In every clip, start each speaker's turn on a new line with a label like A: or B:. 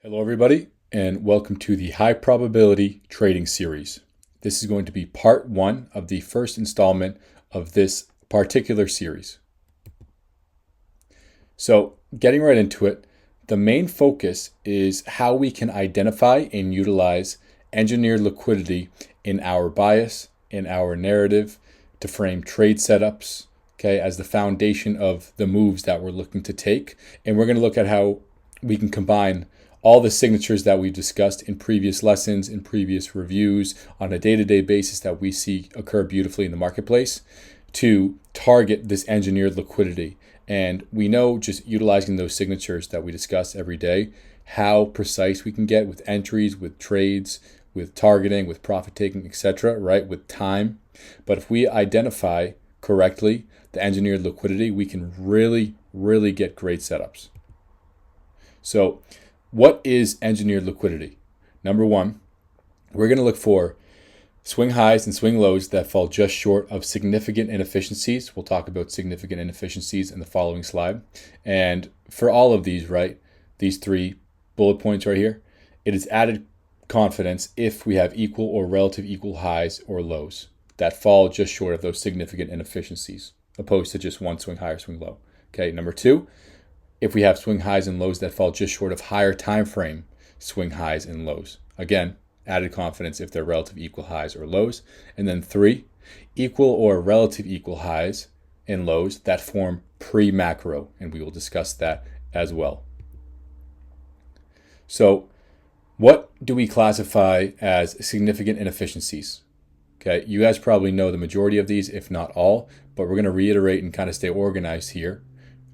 A: Hello, everybody, and welcome to the High Probability Trading Series. This is going to be part one of the first installment of this particular series. So, getting right into it, the main focus is how we can identify and utilize engineered liquidity in our bias, in our narrative, to frame trade setups, okay, as the foundation of the moves that we're looking to take. And we're going to look at how we can combine all the signatures that we've discussed in previous lessons, in previous reviews, on a day-to-day basis that we see occur beautifully in the marketplace to target this engineered liquidity. And we know just utilizing those signatures that we discuss every day, how precise we can get with entries, with trades, with targeting, with profit taking, etc., right, with time. But if we identify correctly the engineered liquidity, we can really get great setups. So what is engineered liquidity? Number one, we're going to look for swing highs and swing lows that fall just short of significant inefficiencies. We'll talk about significant inefficiencies in the following slide. And for all of these, right, these three bullet points right here, it is added confidence if we have equal or relative equal highs or lows that fall just short of those significant inefficiencies, opposed to just one swing high or swing low. Okay, number two, if we have swing highs and lows that fall just short of higher time frame swing highs and lows. Again, added confidence if they're relative equal highs or lows. And then three, equal or relative equal highs and lows that form pre-macro, and we will discuss that as well. So what do we classify as significant inefficiencies? Okay, you guys probably know the majority of these, if not all, but we're going to reiterate and kind of stay organized here.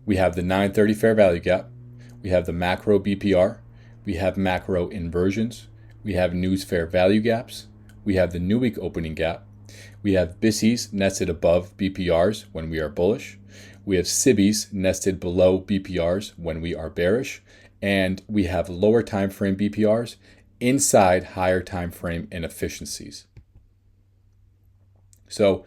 A: We have the 930 fair value gap, we have the macro BPR, we have macro inversions, we have news fair value gaps, we have the new week opening gap, we have BISIs nested above BPRs when we are bullish, we have SIBIs nested below BPRs when we are bearish, and we have lower time frame BPRs inside higher time frame inefficiencies. So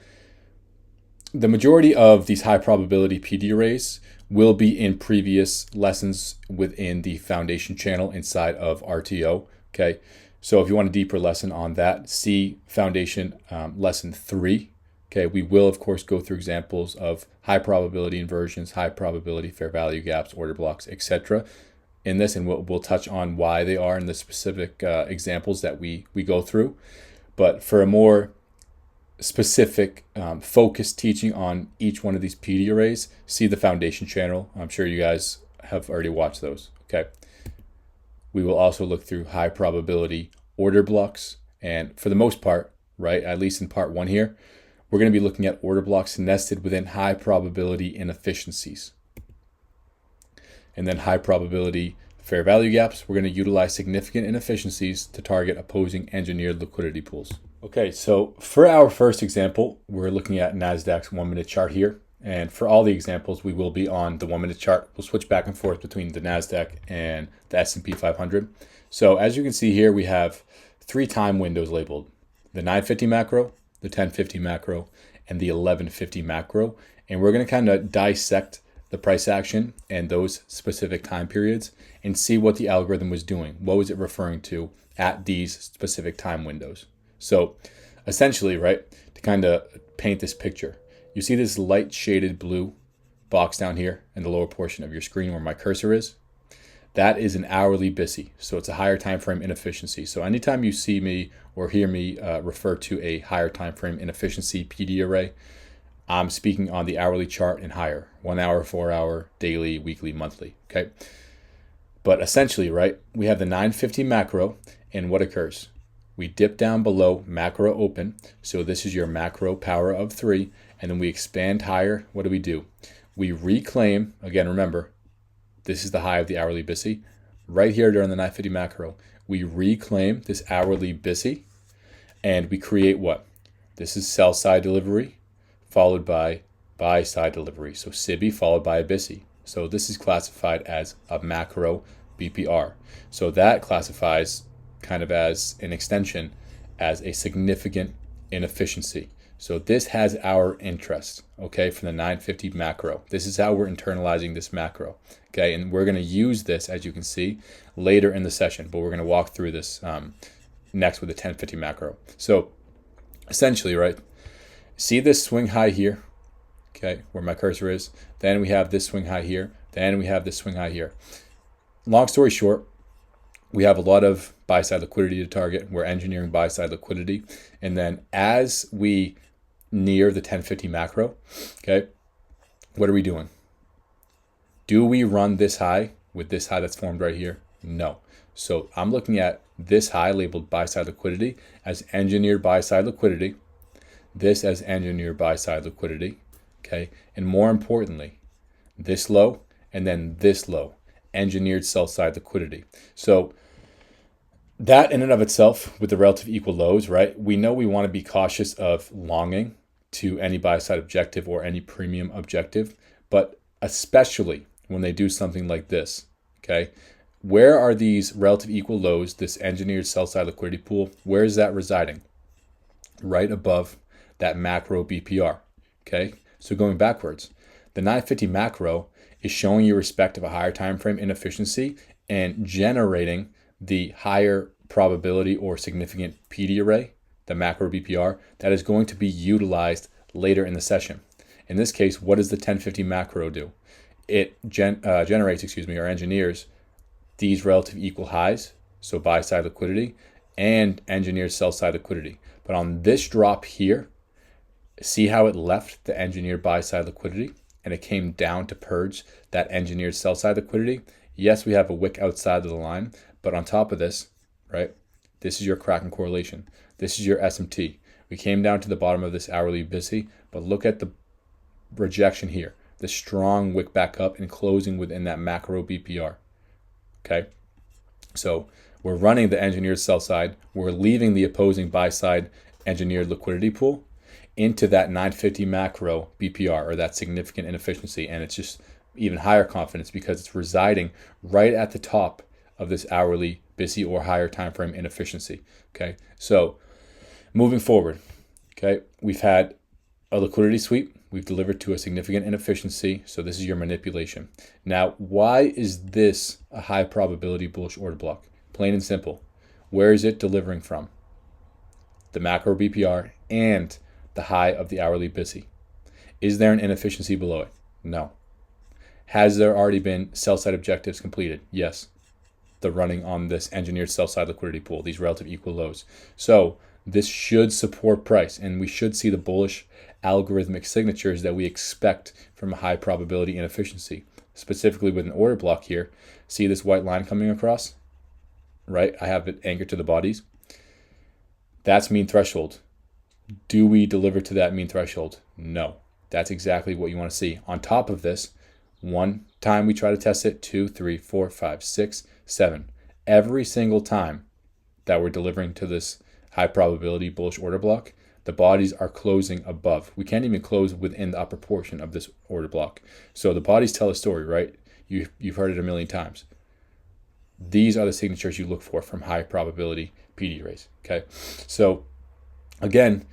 A: the majority of these high probability PD arrays will be in previous lessons within the foundation channel inside of RTO. Okay, so if you want a deeper lesson on that, see foundation lesson 3. Okay, we will of course go through examples of high probability inversions, high probability fair value gaps, order blocks, etc. in this, and we'll touch on why they are in the specific examples that we go through. But for a more specific focused teaching on each one of these PD arrays, see the foundation channel. I'm sure you guys have already watched those. Okay. We will also look through high probability order blocks. And for the most part, right, at least in part one here, we're going to be looking at order blocks nested within high probability inefficiencies. And then high probability fair value gaps, we're going to utilize significant inefficiencies to target opposing engineered liquidity pools. Okay, so for our first example, we're looking at NASDAQ's 1 minute chart here. And for all the examples, we will be on the 1 minute chart. We'll switch back and forth between the NASDAQ and the S&P 500. So as you can see here, we have 3 time windows labeled: the 950 macro, the 1050 macro, and the 1150 macro. And we're going to kind of dissect the price action and those specific time periods and see what the algorithm was doing. What was it referring to at these specific time windows? So essentially, right, to kind of paint this picture, you see this light shaded blue box down here in the lower portion of your screen where my cursor is? That is an hourly BISI. So it's a higher time frame inefficiency. So anytime you see me or hear me refer to a higher time frame inefficiency PD array, I'm speaking on the hourly chart and higher: 1 hour, 4 hour, daily, weekly, monthly. Okay. But essentially, right, we have the 950 macro, and what occurs? We dip down below macro open. So this is your macro power of 3. And then we expand higher. What do? We reclaim, again, remember, this is the high of the hourly BISI. Right here during the 950 macro, we reclaim this hourly BISI and we create what? This is sell side delivery followed by buy side delivery. So SIBI followed by a BISI. So this is classified as a macro BPR. So that classifies kind of as an extension as a significant inefficiency. So this has our interest, okay, from the 950 macro. This is how we're internalizing this macro, okay? And we're going to use this, as you can see, later in the session, but we're going to walk through this next with the 1050 macro. So essentially, right, see this swing high here, okay, where my cursor is. Then we have this swing high here. Then we have this swing high here. Long story short, we have a lot of buy-side liquidity to target. We're engineering buy-side liquidity. And then as we near the 1050 macro, okay, what are we doing? Do we run this high with this high that's formed right here? No. So I'm looking at this high labeled buy-side liquidity as engineered buy-side liquidity, this as engineered buy-side liquidity, okay? And more importantly, this low and then this low, engineered sell-side liquidity. So that in and of itself, with the relative equal lows, right, we know we want to be cautious of longing to any buy-side objective or any premium objective, but especially when they do something like this, okay? Where are these relative equal lows, this engineered sell-side liquidity pool, where is that residing? Right above that macro BPR, okay? So going backwards, the 950 macro is showing you respect of a higher time frame inefficiency and generating the higher probability or significant PD array, the macro BPR, that is going to be utilized later in the session. In this case, what does the 1050 macro do? It generates, or engineers these relative equal highs, so buy side liquidity, and engineers sell side liquidity. But on this drop here, see how it left the engineered buy side liquidity and it came down to purge that engineered sell side liquidity? Yes, we have a wick outside of the line, but on top of this, right, this is your Kraken correlation. This is your SMT. We came down to the bottom of this hourly busy, but look at the rejection here, the strong wick back up and closing within that macro BPR. Okay, so we're running the engineered sell side. We're leaving the opposing buy side engineered liquidity pool into that 950 macro BPR, or that significant inefficiency. And it's just even higher confidence because it's residing right at the top of this hourly busy or higher time frame inefficiency. Okay, so moving forward, okay, we've had a liquidity sweep. We've delivered to a significant inefficiency. So this is your manipulation. Now, why is this a high probability bullish order block? Plain and simple. Where is it delivering from? The macro BPR and the high of the hourly busy. Is there an inefficiency below it? No. Has there already been sell side objectives completed? Yes. The running on this engineered sell side liquidity pool, these relative equal lows. So this should support price, and we should see the bullish algorithmic signatures that we expect from a high probability inefficiency. Specifically with an order block here, see this white line coming across? Right, I have it anchored to the bodies. That's mean threshold. Do we deliver to that mean threshold? No. That's exactly what you want to see. On top of this, one time we try to test it, 2, 3, 4, 5, 6, 7. Every single time that we're delivering to this high probability bullish order block, the bodies are closing above. We can't even close within the upper portion of this order block. So the bodies tell a story, right? You've heard it a million times. These are the signatures you look for from high probability PD arrays, okay? So again,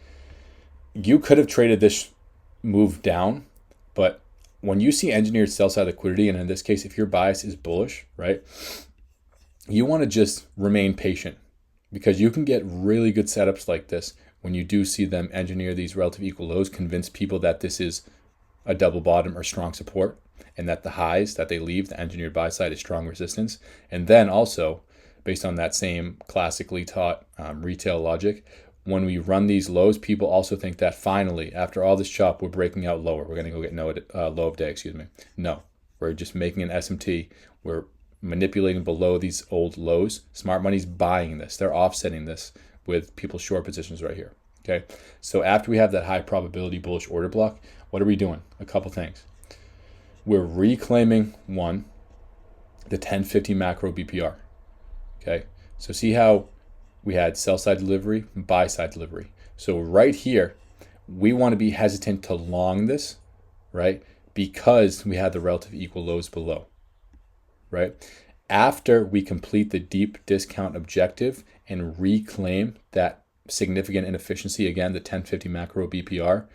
A: you could have traded this move down, but when you see engineered sell side liquidity, and in this case, if your bias is bullish, right, you want to just remain patient, because you can get really good setups like this when you do see them engineer these relative equal lows, convince people that this is a double bottom or strong support, and that the highs that they leave, the engineered buy side, is strong resistance. And then also, based on that same classically taught retail logic, when we run these lows, people also think that finally, after all this chop, we're breaking out lower. We're going to go get low of day, No, we're just making an SMT. We're manipulating below these old lows. Smart money's buying this. They're offsetting this with people's short positions right here. Okay, so after we have that high probability bullish order block, what are we doing? A couple things. We're reclaiming, one, the 1050 macro BPR. Okay, so see how we had sell side delivery, buy side delivery. So right here, we want to be hesitant to long this, right? Because we have the relative equal lows below, right? After we complete the deep discount objective and reclaim that significant inefficiency, again, the 1050 macro BPR,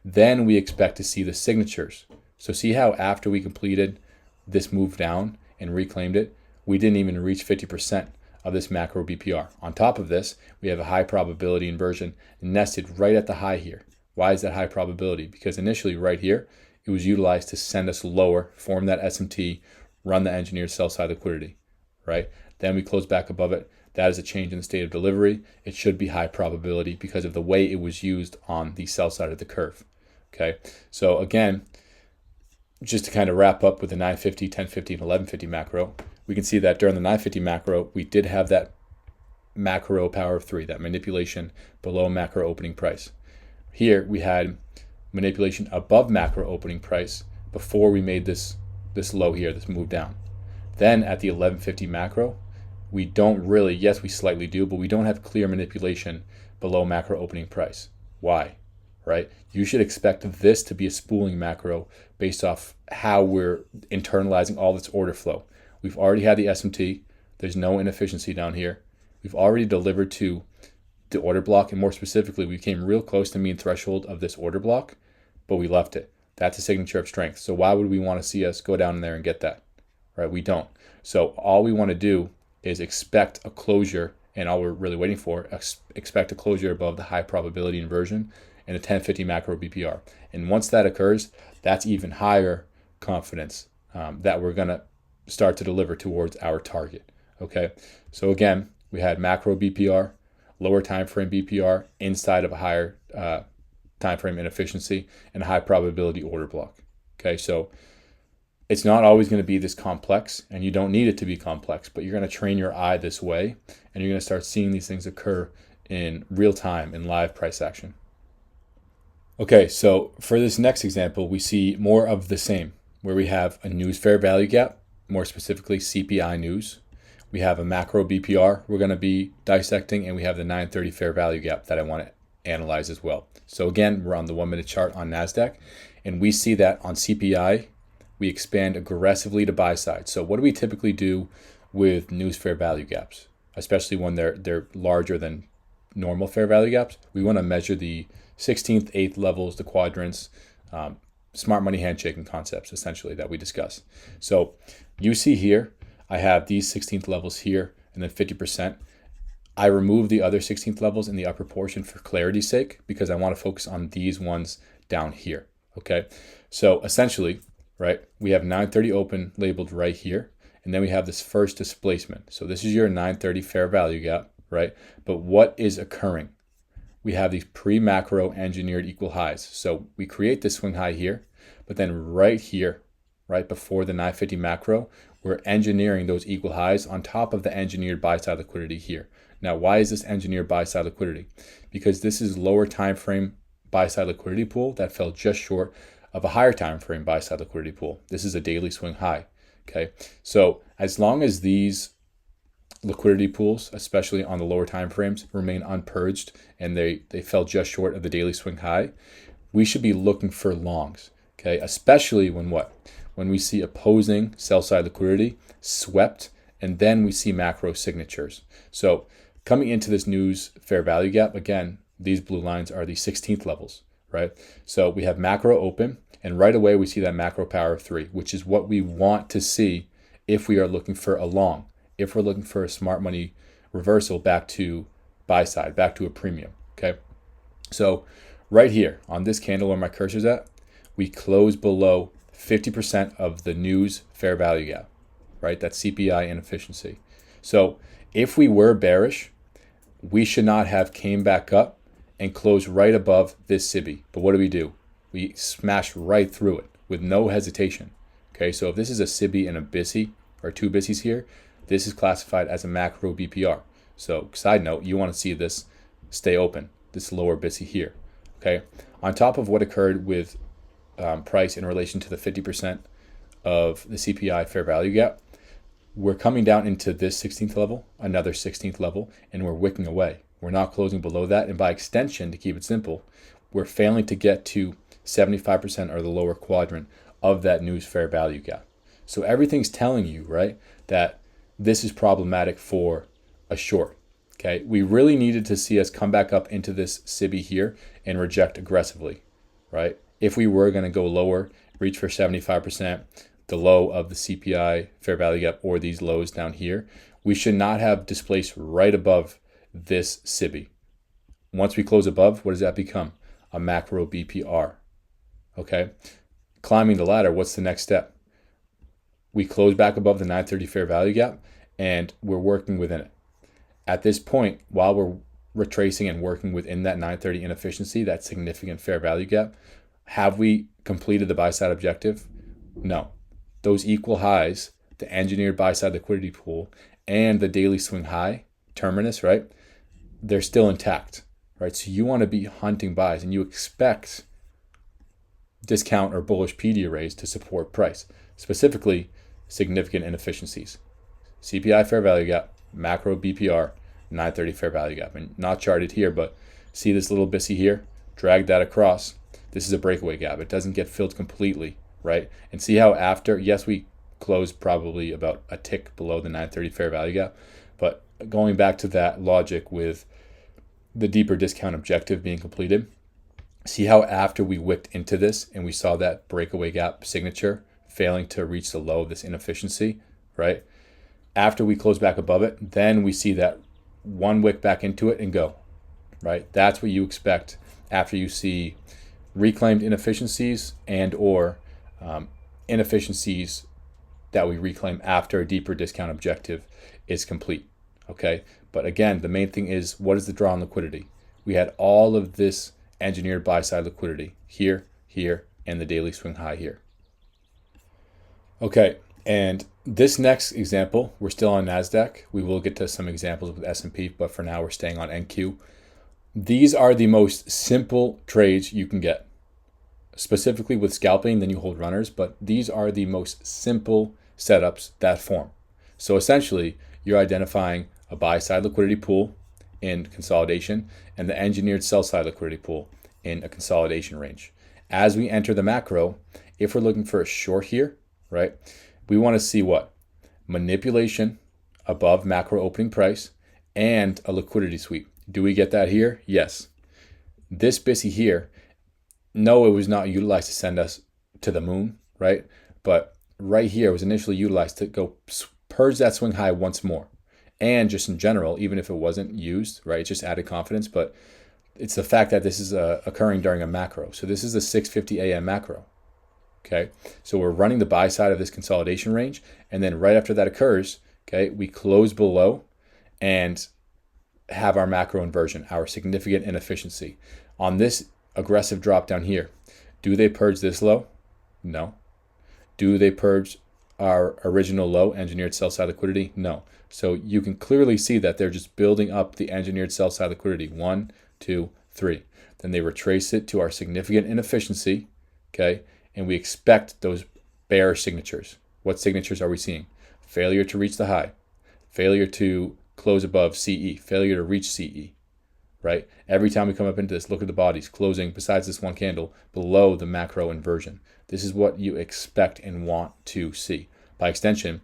A: then we expect to see the signatures. So see how after we completed this move down and reclaimed it, we didn't even reach 50% of this macro BPR. On top of this, we have a high probability inversion nested right at the high here. Why is that high probability? Because initially right here, it was utilized to send us lower, form that SMT, run the engineered sell side liquidity, right? Then we close back above it. That is a change in the state of delivery. It should be high probability because of the way it was used on the sell side of the curve. Okay, so again, just to kind of wrap up with the 950, 1050, and 1150 macro, we can see that during the 950 macro, we did have that macro power of 3, that manipulation below macro opening price. Here we had manipulation above macro opening price before we made this low here, this move down. Then at the 1150 macro, we don't really, yes, we slightly do, but we don't have clear manipulation below macro opening price. Why? Right? You should expect this to be a spooling macro based off how we're internalizing all this order flow. We've already had the SMT. There's no inefficiency down here. We've already delivered to the order block, and more specifically, we came real close to mean threshold of this order block, but we left it. That's a signature of strength. So why would we want to see us go down there and get that? Right? We don't. So all we want to do is expect a closure, and all we're really waiting for, expect a closure above the high probability inversion and a 1050 macro BPR. And once that occurs, that's even higher confidence that we're going to start to deliver towards our target. Okay, so again, we had macro BPR, lower time frame BPR inside of a higher time frame inefficiency, and a high probability order block. Okay, so it's not always going to be this complex, and you don't need it to be complex, but you're going to train your eye this way, and you're going to start seeing these things occur in real time in live price action. Okay, so for this next example, we see more of the same, where we have a news fair value gap, more specifically CPI news. We have a macro BPR we're going to be dissecting, and we have the 930 fair value gap that I want to analyze as well. So again, we're on the 1 minute chart on NASDAQ, and we see that on CPI, we expand aggressively to buy side. So what do we typically do with news fair value gaps, especially when they're larger than normal fair value gaps? We want to measure the 16th, 8th levels, the quadrants, smart money handshaking concepts, essentially, that we discuss. So you see here, I have these 16th levels here, and then 50%. I remove the other 16th levels in the upper portion for clarity's sake, because I want to focus on these ones down here, okay? So essentially, right, we have 930 open labeled right here, and then we have this first displacement. So this is your 930 fair value gap, right? But what is occurring? We have these pre-macro engineered equal highs. So we create this swing high here, but then right here, right before the 950 macro, we're engineering those equal highs on top of the engineered buy side liquidity here. Now, why is this engineered buy side liquidity? Because this is lower time frame buy side liquidity pool that fell just short of a higher time frame buy side liquidity pool. This is a daily swing high. Okay, so as long as these liquidity pools, especially on the lower time frames, remain unpurged and they fell just short of the daily swing high, we should be looking for longs. Okay, especially when what? When we see opposing sell side liquidity swept, and then we see macro signatures. So coming into this news fair value gap, again, these blue lines are the 16th levels, right? So we have macro open, and right away we see that macro power of 3, which is what we want to see if we are looking for a long, if we're looking for a smart money reversal back to buy side, back to a premium, okay? So right here on this candle where my cursor's at, we close below 50% of the news fair value gap, right? That's CPI inefficiency. So if we were bearish, we should not have came back up and closed right above this SIBI. But what do? We smash right through it with no hesitation. Okay, so if this is a SIBI and a BISI, or two BISIs here, this is classified as a macro BPR. So side note, you want to see this stay open, this lower BISI here. Okay, on top of what occurred with price in relation to the 50% of the CPI fair value gap, we're coming down into this 16th level, another 16th level, and we're wicking away. We're not closing below that, and by extension, to keep it simple, we're failing to get to 75% or the lower quadrant of that news fair value gap. So everything's telling you, right, that this is problematic for a short. Okay, we really needed to see us come back up into this SIBI here and reject aggressively, right? If we were going to go lower, reach for 75%, the low of the CPI fair value gap, or these lows down here, we should not have displaced right above this SIBI. Once we close above, what does that become? A macro BPR. Okay, climbing the ladder, what's the next step? We close back above the 930 fair value gap, and we're working within it. At this point, while we're retracing and working within that 930 inefficiency, that significant fair value gap, have we completed the buy side objective? No. Those equal highs, the engineered buy side liquidity pool and the daily swing high terminus, right? They're still intact, right? So you want to be hunting buys, and you expect discount or bullish PD arrays to support price, specifically significant inefficiencies. CPI fair value gap, macro BPR, 930 fair value gap. And not charted here, but see this little BISI here? Drag that across. This is a breakaway gap. It doesn't get filled completely, right? And see how after, yes, we closed probably about a tick below the 930 fair value gap, but going back to that logic with the deeper discount objective being completed, see how after we wicked into this and we saw that breakaway gap signature failing to reach the low of this inefficiency, right? After we close back above it, then we see that one wick back into it and go, right? That's what you expect after you see reclaimed inefficiencies and or inefficiencies that we reclaim after a deeper discount objective is complete, okay? But again, the main thing is, what is the draw on liquidity? We had all of this engineered buy side liquidity here, here, and the daily swing high here. Okay, and this next example, we're still on NASDAQ. We will get to some examples with S&P, but for now we're staying on NQ. These are the most simple trades you can get. Specifically with scalping, then you hold runners, but these are the most simple setups that form. So essentially, you're identifying a buy side liquidity pool in consolidation and the engineered sell side liquidity pool in a consolidation range. As we enter the macro, if we're looking for a short here, right, we want to see what? Manipulation above macro opening price and a liquidity sweep. Do we get that here? Yes. This BISI here, no, it was not utilized to send us to the moon, right? But right here was initially utilized to go purge that swing high once more. And just in general, even if it wasn't used, right, it's just added confidence, but it's the fact that this is occurring during a macro. So this is the 6:50 a.m. macro, okay? So we're running the buy side of this consolidation range, and then right after that occurs, okay, we close below and have our macro inversion, our significant inefficiency. On this aggressive drop down here, do they purge this low? No. Do they purge our original low, engineered sell side liquidity? No. So you can clearly see that they're just building up the engineered sell side liquidity. 1, 2, 3. Then they retrace it to our significant inefficiency, okay? And we expect those bearish signatures. What signatures are we seeing? Failure to reach the high, failure to close above CE, failure to reach CE, right? Every time we come up into this, look at the bodies closing, besides this one candle, below the macro inversion. This is what you expect and want to see. By extension,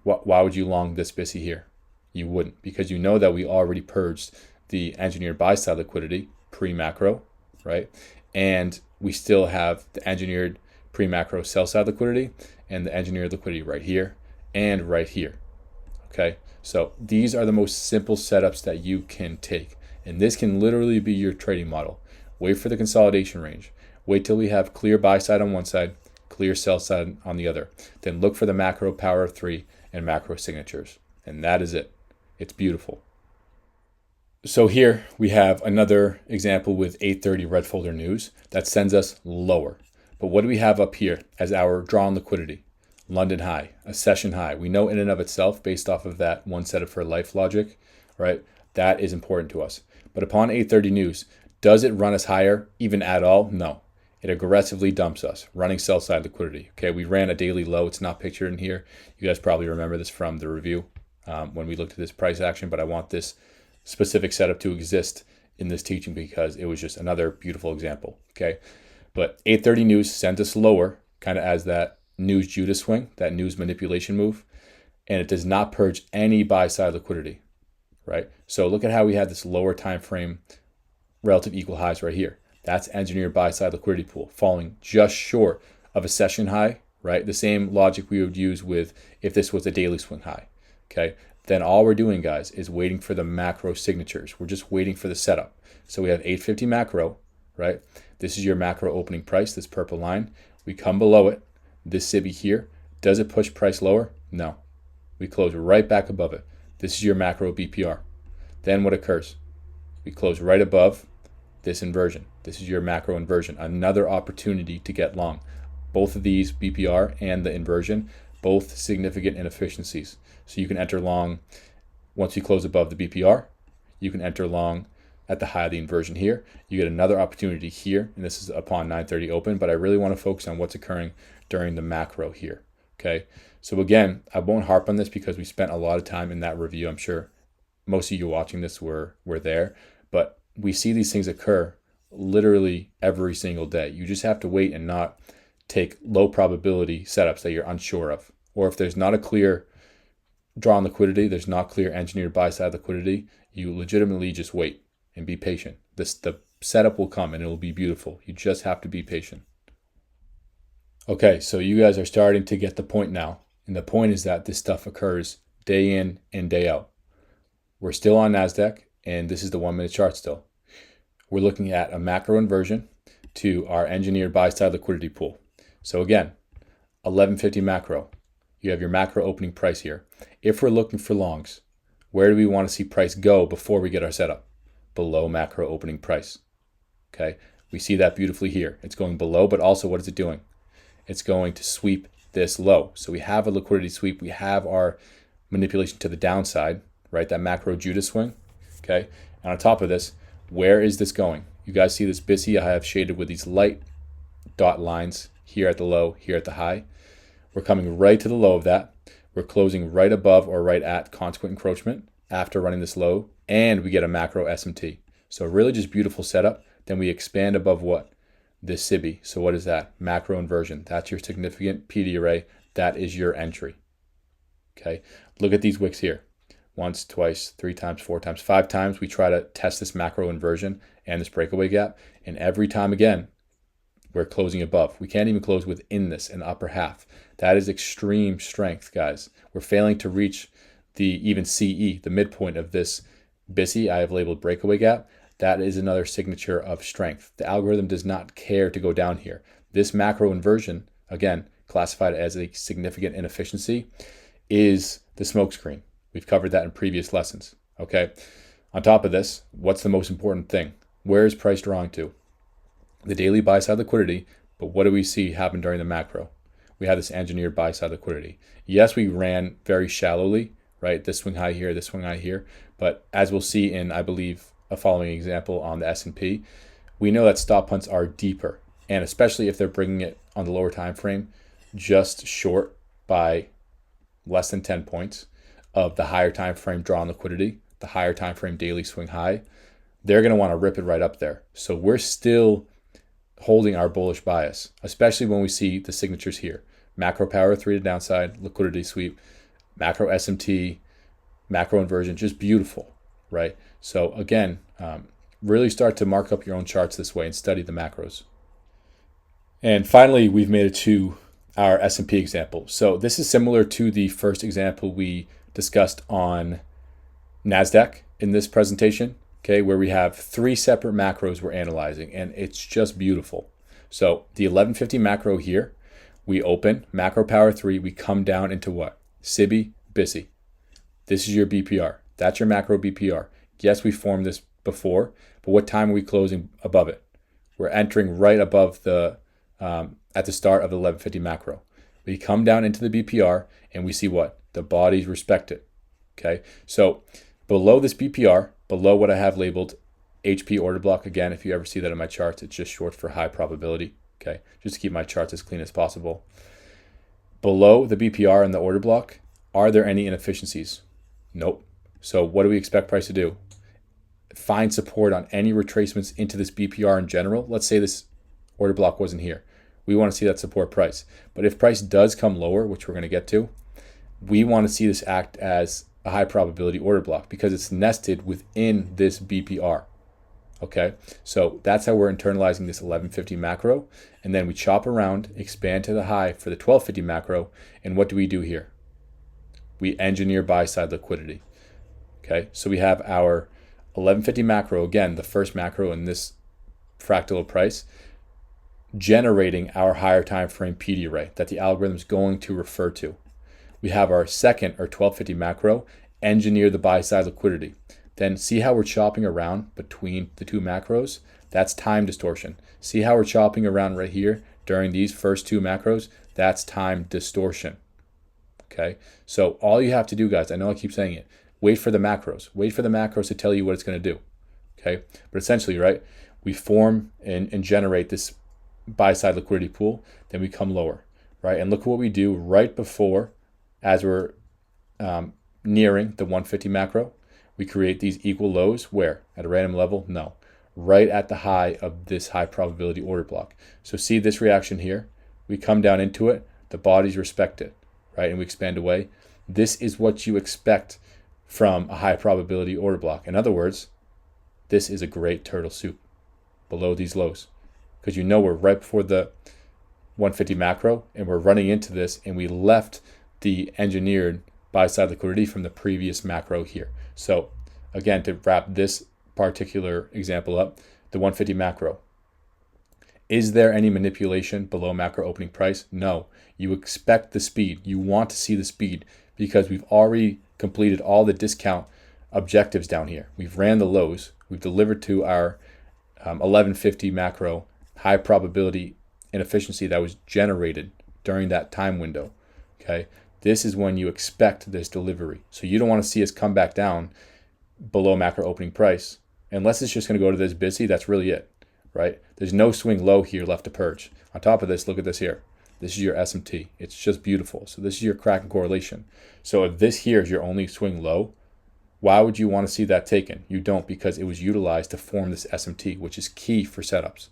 A: why would you long this BISI here? You wouldn't, because you know that we already purged the engineered buy side liquidity pre-macro, right? And we still have the engineered pre-macro sell side liquidity and the engineered liquidity right here and right here, okay? So these are the most simple setups that you can take. And this can literally be your trading model. Wait for the consolidation range. Wait till we have clear buy side on one side, clear sell side on the other. Then look for the macro power of 3 and macro signatures. And that is it. It's beautiful. So here we have another example with 8:30 red folder news that sends us lower. But what do we have up here as our drawn liquidity? London high, a session high. We know in and of itself, based off of that one setup for life logic, right? That is important to us. But upon 8:30 news, does it run us higher even at all? No. It aggressively dumps us, running sell side liquidity. Okay, we ran a daily low. It's not pictured in here. You guys probably remember this from the review when we looked at this price action, but I want this specific setup to exist in this teaching because it was just another beautiful example. Okay, but 8:30 news sent us lower, kind of as that news Judas swing, that news manipulation move, and it does not purge any buy side liquidity. right? So look at how we had this lower time frame relative equal highs right here. That's engineered buy side liquidity pool falling just short of a session high, right? The same logic we would use with if this was a daily swing high, okay? Then all we're doing, guys, is waiting for the macro signatures. We're just waiting for the setup. So we have 850 macro, right? This is your macro opening price, this purple line. We come below it, this SIBI here. Does it push price lower? No. We close right back above it. This is your macro BPR. Then what occurs? We close right above this inversion. This is your macro inversion. Another opportunity to get long. Both of these, BPR and the inversion, both significant inefficiencies. So you can enter long once you close above the BPR. You can enter long at the high of the inversion here. You get another opportunity here, and this is upon 9:30 open, but I really want to focus on what's occurring during the macro here, okay? So again, I won't harp on this because we spent a lot of time in that review. I'm sure most of you watching this were there, but we see these things occur literally every single day. You just have to wait and not take low probability setups that you're unsure of. Or if there's not a clear draw on liquidity, there's not clear engineered buy side liquidity, you legitimately just wait and be patient. The setup will come and it'll be beautiful. You just have to be patient. Okay, so you guys are starting to get the point now. And the point is that this stuff occurs day in and day out. We're still on NASDAQ, and this is the 1 minute chart still. We're looking at a macro inversion to our engineered buy side liquidity pool. So again, 1150 macro. You have your macro opening price here. If we're looking for longs, where do we want to see price go before we get our setup? Below macro opening price. Okay, we see that beautifully here. It's going below, but also what is it doing? It's going to sweep this low. So we have a liquidity sweep. We have our manipulation to the downside, right? That macro Judas swing. Okay, and on top of this, where is this going? You guys see this BISI I have shaded with these light dot lines here at the low, here at the high. We're coming right to the low of that. We're closing right above or right at consequent encroachment after running this low, and we get a macro SMT. So really just beautiful setup. Then we expand above what? This SIBI. So what is that? Macro inversion. That's your significant PD array. That is your entry. Okay, look at these wicks here. Once, twice, 3 times, 4 times, 5 times. We try to test this macro inversion and this breakaway gap. And every time again, we're closing above. We can't even close within this in the upper half. That is extreme strength, guys. We're failing to reach the even CE, the midpoint of this BISI I have labeled breakaway gap. That is another signature of strength. The algorithm does not care to go down here. This macro inversion, again, classified as a significant inefficiency, is the smokescreen. We've covered that in previous lessons, okay? On top of this, what's the most important thing? Where is price drawing to? The daily buy-side liquidity, but what do we see happen during the macro? We have this engineered buy-side liquidity. Yes, we ran very shallowly, right? This swing high here, this swing high here, but as we'll see in, I believe, a following example on the S&P, we know that stop hunts are deeper, and especially if they're bringing it on the lower time frame, just short by less than 10 points of the higher time frame draw on liquidity, the higher time frame daily swing high, they're going to want to rip it right up there. So we're still holding our bullish bias, especially when we see the signatures here. Macro power 3 to downside, liquidity sweep, macro SMT, macro inversion, just beautiful, right? So again, really start to mark up your own charts this way and study the macros. And finally, we've made it to our S&P example. So this is similar to the first example we discussed on NASDAQ in this presentation, okay, where we have 3 separate macros we're analyzing, and it's just beautiful. So the 1150 macro here, we open, macro power 3, we come down into what? SIBI, BISI. This is your BPR. That's your macro BPR. Yes, we formed this before, but what time are we closing above it? We're entering right above the, at the start of the 1150 macro. We come down into the BPR and we see what? The bodies respect it, okay? So below this BPR, below what I have labeled HP order block, again, if you ever see that in my charts, it's just short for high probability, okay? Just to keep my charts as clean as possible. Below the BPR and the order block, are there any inefficiencies? Nope. So what do we expect price to do? Find support on any retracements into this BPR in general. Let's say this order block wasn't here. We want to see that support price. But if price does come lower, which we're going to get to, we want to see this act as a high probability order block because it's nested within this BPR. Okay, so that's how we're internalizing this 1150 macro. And then we chop around, expand to the high for the 1250 macro. And what do we do here? We engineer buy side liquidity. Okay, so we have our 1150 macro, again, the first macro in this fractal of price, generating our higher time frame PD array that the algorithm is going to refer to. We have our second or 1250 macro, engineer the buy side liquidity. Then see how we're chopping around between the two macros? That's time distortion. See how we're chopping around right here during these first two macros? That's time distortion. Okay, so all you have to do, guys, I know I keep saying it, wait for the macros. Wait for the macros to tell you what it's going to do. Okay, but essentially, right, we form and generate this buy side liquidity pool, then we come lower, right? And look at what we do right before, as we're nearing the 150 macro. We create these equal lows where? At a random level? No. Right at the high of this high probability order block. So see this reaction here? We come down into it, the bodies respect it, right? And we expand away. This is what you expect from a high probability order block. In other words, this is a great turtle soup below these lows. Because you know we're right before the 150 macro and we're running into this and we left the engineered buy side liquidity from the previous macro here. So again, to wrap this particular example up, the 150 macro. Is there any manipulation below macro opening price? No. You expect the speed. You want to see the speed because we've already completed all the discount objectives down here. We've ran the lows. We've delivered to our 1150 macro high probability inefficiency that was generated during that time window. Okay. This is when you expect this delivery. So you don't want to see us come back down below macro opening price. Unless it's just going to go to this busy, that's really it, right? There's no swing low here left to purge. On top of this, look at this here. This is your SMT. It's just beautiful. So this is your Kraken correlation. So if this here is your only swing low, why would you want to see that taken? You don't, because it was utilized to form this SMT, which is key for setups.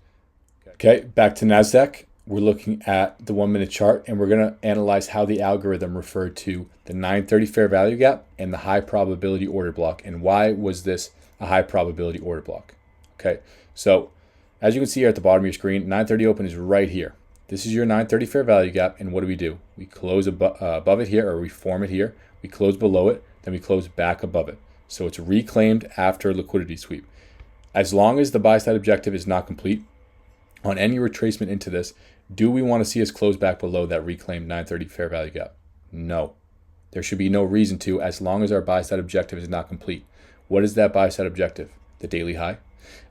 A: Okay, back to NASDAQ. We're looking at the 1 minute chart and we're going to analyze how the algorithm referred to the 930 fair value gap and the high probability order block and why was this a high probability order block. Okay, so as you can see here at the bottom of your screen, 930 open is right here. This is your 930 fair value gap, and what do? We close above it here, or we form it here. We close below it, then we close back above it. So it's reclaimed after liquidity sweep. As long as the buy side objective is not complete, on any retracement into this, do we want to see us close back below that reclaimed 930 fair value gap? No. There should be no reason to, as long as our buy side objective is not complete. What is that buy side objective? The daily high.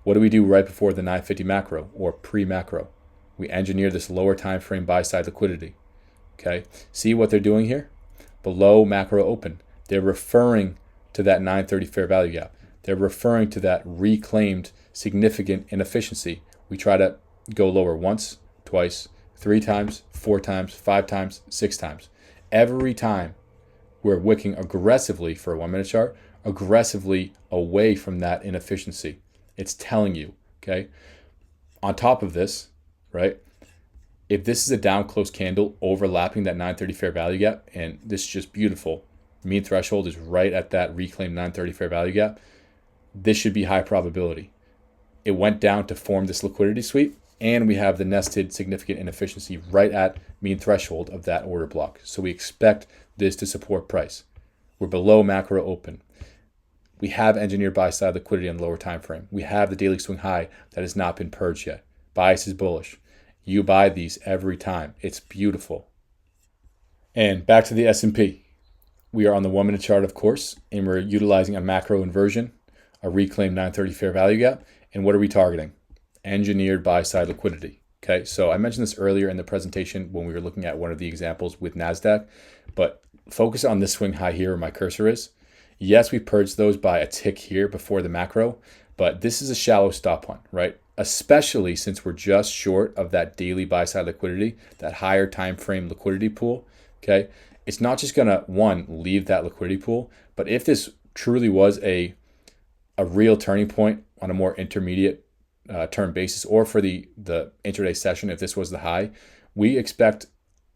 A: What do we do right before the 950 macro or pre-macro? We engineer this lower time frame buy side liquidity. Okay, see what they're doing here? Below macro open, they're referring to that 930 fair value gap. They're referring to that reclaimed significant inefficiency. We try to go lower once, twice, 3 times, 4 times, 5 times, 6 times. Every time we're wicking aggressively for a 1 minute chart, aggressively away from that inefficiency. It's telling you, okay? On top of this, right? If this is a down close candle overlapping that 930 fair value gap, and this is just beautiful, mean threshold is right at that reclaimed 930 fair value gap, this should be high probability. It went down to form this liquidity sweep, and we have the nested significant inefficiency right at mean threshold of that order block. So we expect this to support price. We're below macro open. We have engineered buy side liquidity on the lower time frame. We have the daily swing high that has not been purged yet. Bias is bullish. You buy these every time. It's beautiful. And back to the S&P. We are on the 1 minute chart, of course, and we're utilizing a macro inversion, a reclaimed 930 fair value gap. And what are we targeting? Engineered buy side liquidity. Okay, so I mentioned this earlier in the presentation when we were looking at one of the examples with NASDAQ, but focus on this swing high here where my cursor is. Yes, we purged those by a tick here before the macro, but this is a shallow stop hunt, right? Especially since we're just short of that daily buy side liquidity, that higher time frame liquidity pool. Okay, it's not just gonna leave that liquidity pool, but if this truly was a real turning point on a more intermediate term basis, or for the intraday session, if this was the high, we expect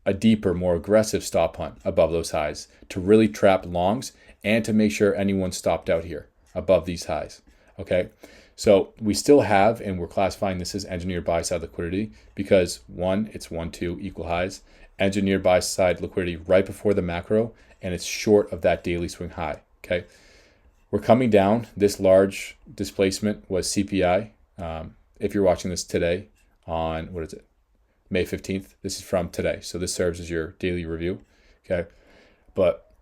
A: a deeper, more aggressive stop hunt above those highs to really trap longs and to make sure anyone stopped out here above these highs. Okay, so we still have, and we're classifying this as engineered buy side liquidity because one, it's 1, 2 equal highs, engineered buy side liquidity right before the macro, and it's short of that daily swing high. Okay, we're coming down. This large displacement was CPI. If you're watching this today on, what is it, May 15th, this is from today. So this serves as your daily review. Okay, but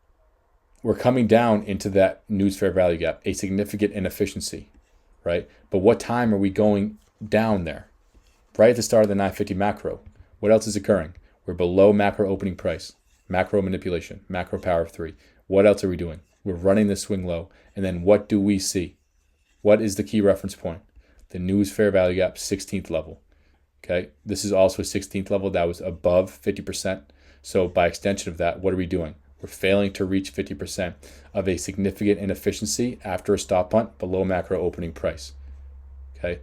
A: we're coming down into that news fair value gap, a significant inefficiency, right? But what time are we going down there? Right at the start of the 950 macro. What else is occurring? We're below macro opening price, macro manipulation, macro power of 3. What else are we doing? We're running this swing low. And then what do we see? What is the key reference point? The news fair value gap 16th level. Okay, this is also a 16th level that was above 50%. So by extension of that, what are we doing? We're failing to reach 50% of a significant inefficiency after a stop punt below macro opening price. Okay,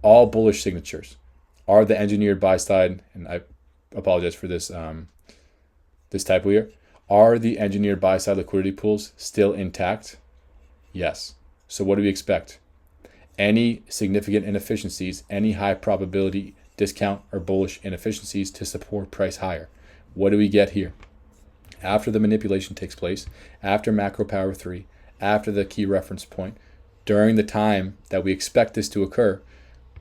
A: all bullish signatures. Are the engineered buy side, and I apologize for this this typo here, are the engineered buy side liquidity pools still intact? Yes. So what do we expect? Any significant inefficiencies, any high probability discount or bullish inefficiencies to support price higher. What do we get here? After the manipulation takes place, after macro power 3, after the key reference point, during the time that we expect this to occur,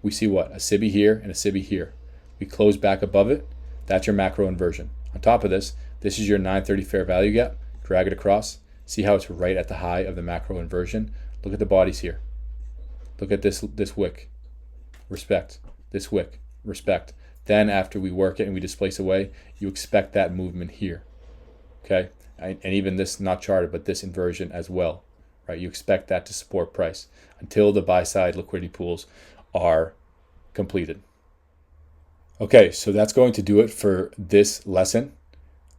A: we see what? A SIBI here and a SIBI here. We close back above it. That's your macro inversion. On top of this, this is your 930 fair value gap. Drag it across. See how it's right at the high of the macro inversion. Look at the bodies here. Look at this wick. Respect. This wick. Respect. Then after we work it and we displace away, you expect that movement here. Okay? And even this, not charted, but this inversion as well. Right? You expect that to support price until the buy side liquidity pools are completed. Okay, so that's going to do it for this lesson.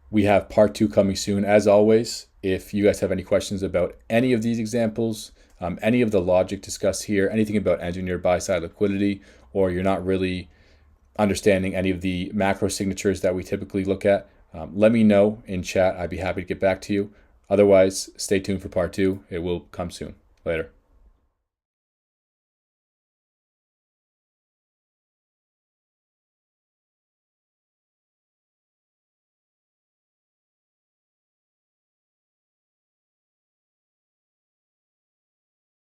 A: We have part 2 coming soon. As always, if you guys have any questions about any of these examples, any of the logic discussed here, anything about engineered buy side liquidity, or you're not really understanding any of the macro signatures that we typically look at, let me know in chat. I'd be happy to get back to you. Otherwise, stay tuned for part 2. It will come soon. Later.